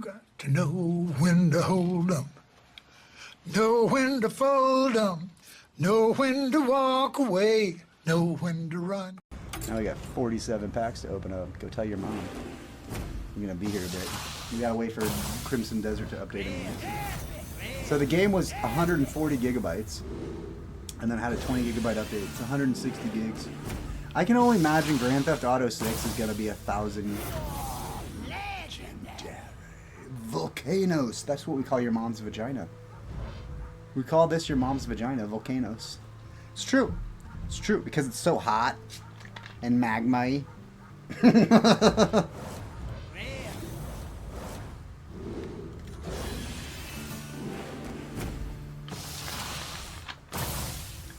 got to know when to hold 'em, know when to fold 'em, know when to walk away, know when to run. Now we got 47 packs to open up. Go tell your mom. I'm gonna be here a bit. You gotta wait for Crimson Desert to update him. So the game was 140 gigabytes, and then had a 20 gigabyte update. It's 160 gigs. I can only imagine Grand Theft Auto 6 is gonna be 1,000. Legendary volcanoes. That's what we call your mom's vagina. We call this your mom's vagina, volcanoes. It's true. It's true because it's so hot and magma-y.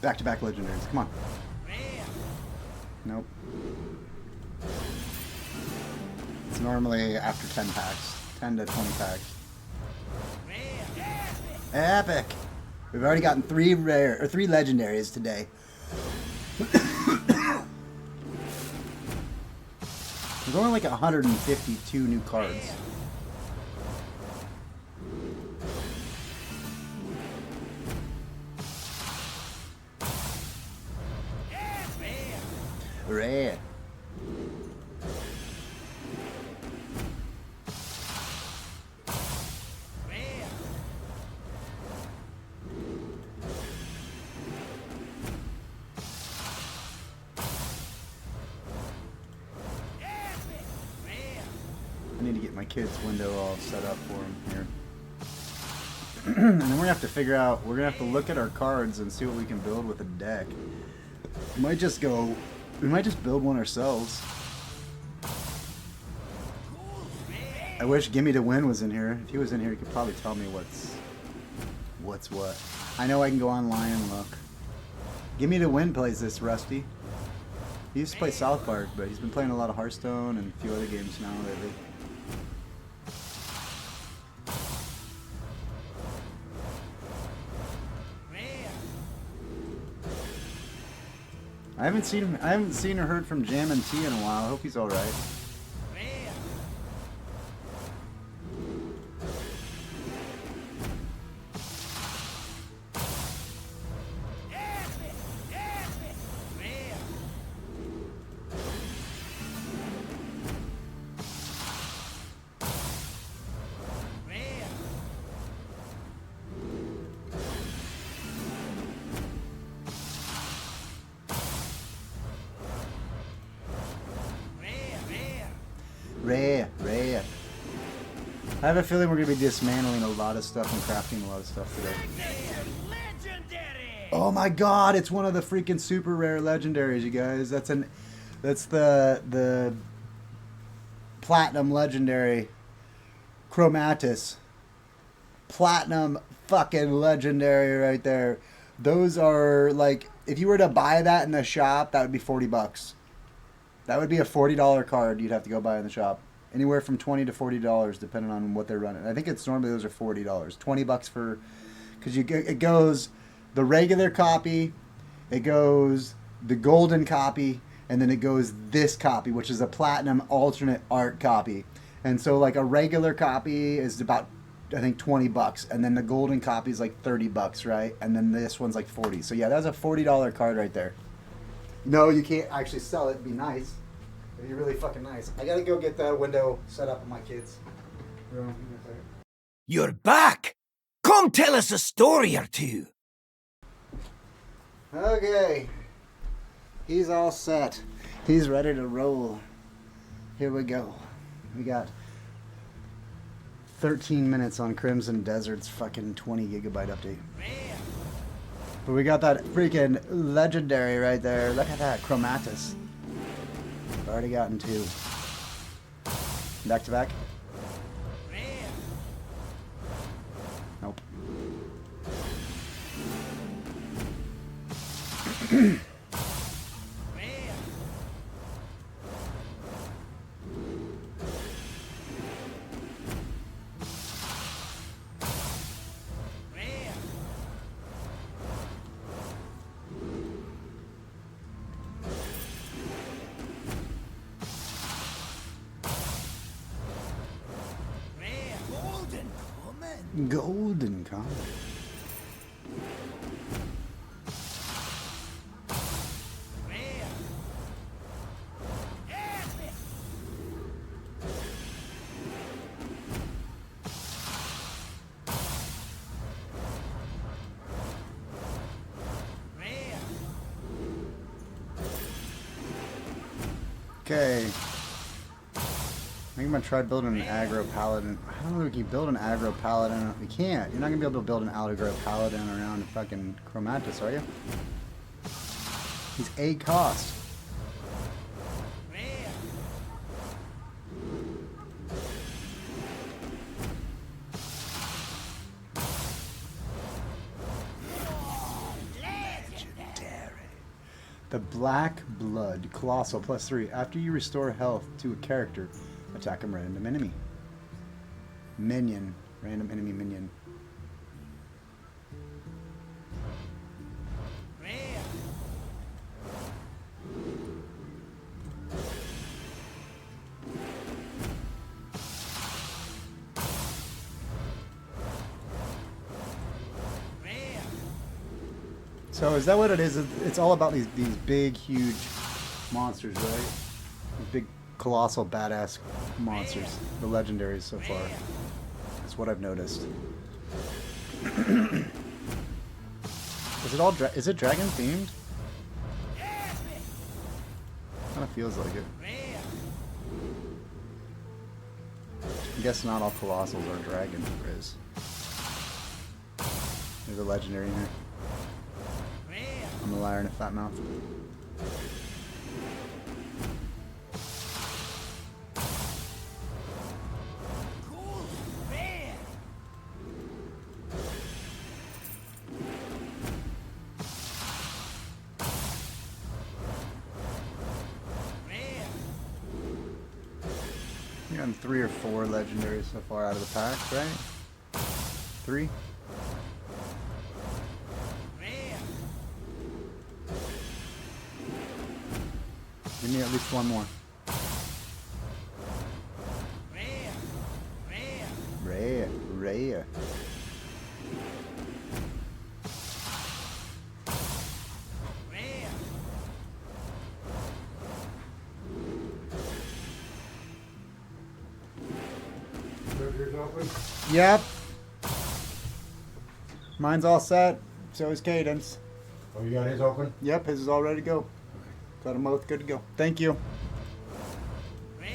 Back-to-back legendaries. Come on. Nope. It's normally after 10 packs. 10 to 20 packs. Epic! We've already gotten 3 legendaries today. There's only like 152 new cards. Rare. I need to get my kids' window all set up for them here. And then we're gonna have to figure out, we're gonna have to look at our cards and see what we can build with a deck. We might just build one ourselves. I wish Gimme to Win was in here. If he was in here, he could probably tell me what's what. I know I can go online and look. Gimme to Win plays this, Rusty. He used to play South Park, but he's been playing a lot of Hearthstone and a few other games now lately. I haven't seen or heard from Jam and T in a while. I hope he's all right. Rare. I have a feeling we're going to be dismantling a lot of stuff and crafting a lot of stuff today. Oh my god, it's one of the freaking super rare legendaries, you guys. That's the platinum legendary Chromatus. Platinum fucking legendary right there. Those are like, if you were to buy that in the shop, that would be $40. That would be a $40 card you'd have to go buy in the shop. Anywhere from $20 to $40 depending on what they're running. I think it's normally those are $40. $20 for, because it goes the regular copy, it goes the golden copy, and then it goes this copy, which is a platinum alternate art copy. And so like a regular copy is about, I think, $20, and then the golden copy is like $30, right? And then this one's like $40. So yeah, that's a $40 card right there. No, you can't actually sell it. It'd be nice. It'd be really fucking nice. I gotta go get that window set up with my kids' room. You're back! Come tell us a story or two. Okay. He's all set. He's ready to roll. Here we go. We got 13 minutes on Crimson Desert's fucking 20 gigabyte update. But we got that freaking legendary right there. Look at that, Chromatus. Already gotten 2. Back to back? Nope. Golden common. Okay. I think I'm gonna try building an aggro paladin. I don't know if you can build an aggro paladin. You can't. You're not gonna be able to build an aggro paladin around fucking Chromatus, are you? He's a cost. The Black Blood Colossal +3. After you restore health to a character, attack a random enemy. Minion. Random enemy minion. So is that what it is? It's all about these big, huge monsters, right? These big, colossal, badass monsters. The legendaries so far. That's what I've noticed. Is it all? Is it dragon themed? Kind of feels like it. I guess not all colossals are dragons, Riz. There's a legendary in there. I'm a liar in a fat mouth. You're on 3 or 4 legendaries so far out of the pack, right? 3? Give me at least one more. Rare. Yep. Mine's all set. So is Cadence. Oh, you got his open? Yep, his is all ready to go. Got them both good to go. Thank you. Did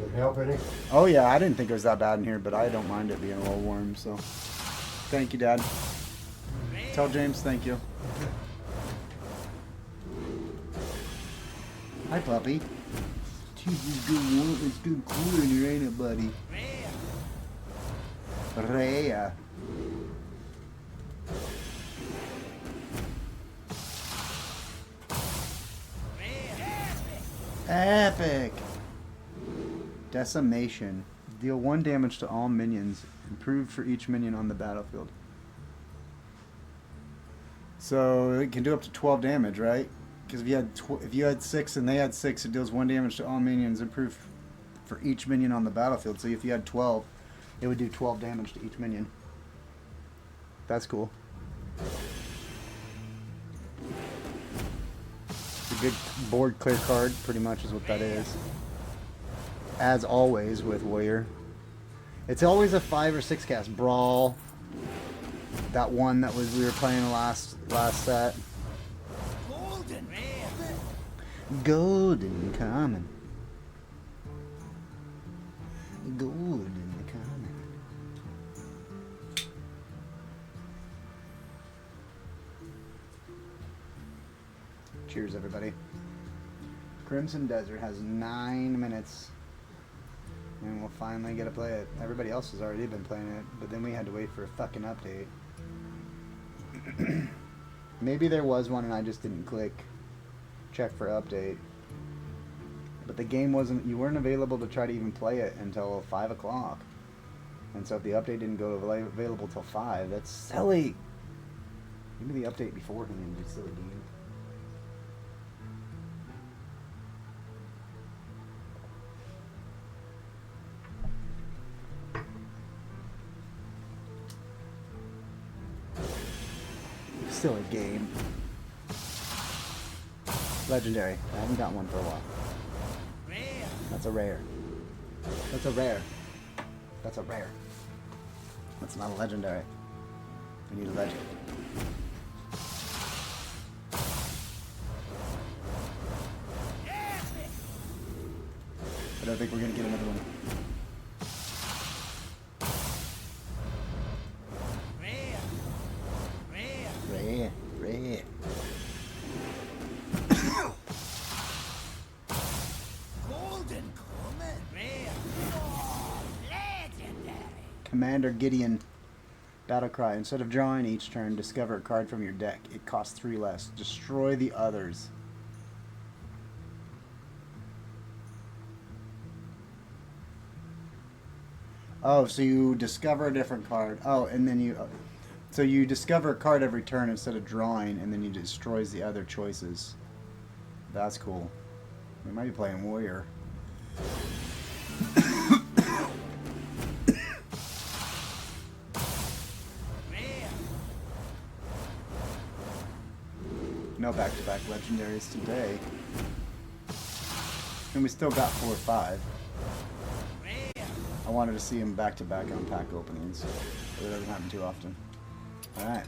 it help any? Oh yeah, I didn't think it was that bad in here, but I don't mind it being a little warm, so. Thank you, Dad. Tell James thank you. Hi, puppy. It's good warm. It's good cool in here, ain't it, buddy? Rhea. Epic! Decimation. Deal 1 damage to all minions. Improved for each minion on the battlefield. So it can do up to 12 damage, right? Because if you had 6 and they had 6, it deals 1 damage to all minions. Improved for each minion on the battlefield. So if you had 12, it would do 12 damage to each minion. That's cool. A good board clear card, pretty much is what that is. As always with Warrior. It's always a 5 or 6 cast. Brawl. That one that we were playing last set. Golden common. Golden common. Cheers, everybody. Crimson Desert has 9 minutes. And we'll finally get to play it. Everybody else has already been playing it, but then we had to wait for a fucking update. Maybe there was one and I just didn't check for update. But the game you weren't available to try to even play it until 5 o'clock. And so if the update didn't go available till 5, that's silly. Maybe the update beforehand is silly, dude. Silly game. Legendary. I haven't got one for a while. That's a rare. That's a rare. That's a rare. That's not a legendary. We need a legend. I don't think we're gonna get another one. Rare. Rare. Golden Comet. Rare. Oh, legendary. Commander Gideon. Battle cry. Instead of drawing each turn, discover a card from your deck. It costs 3 less. Destroy the others. Oh, so you discover a different card. Oh, and then you... So you discover a card every turn instead of drawing, and then you destroys the other choices. That's cool. We might be playing Warrior. No back-to-back legendaries today. And we still got 4 or 5. I wanted to see them back-to-back on pack openings. But it doesn't happen too often. Alright.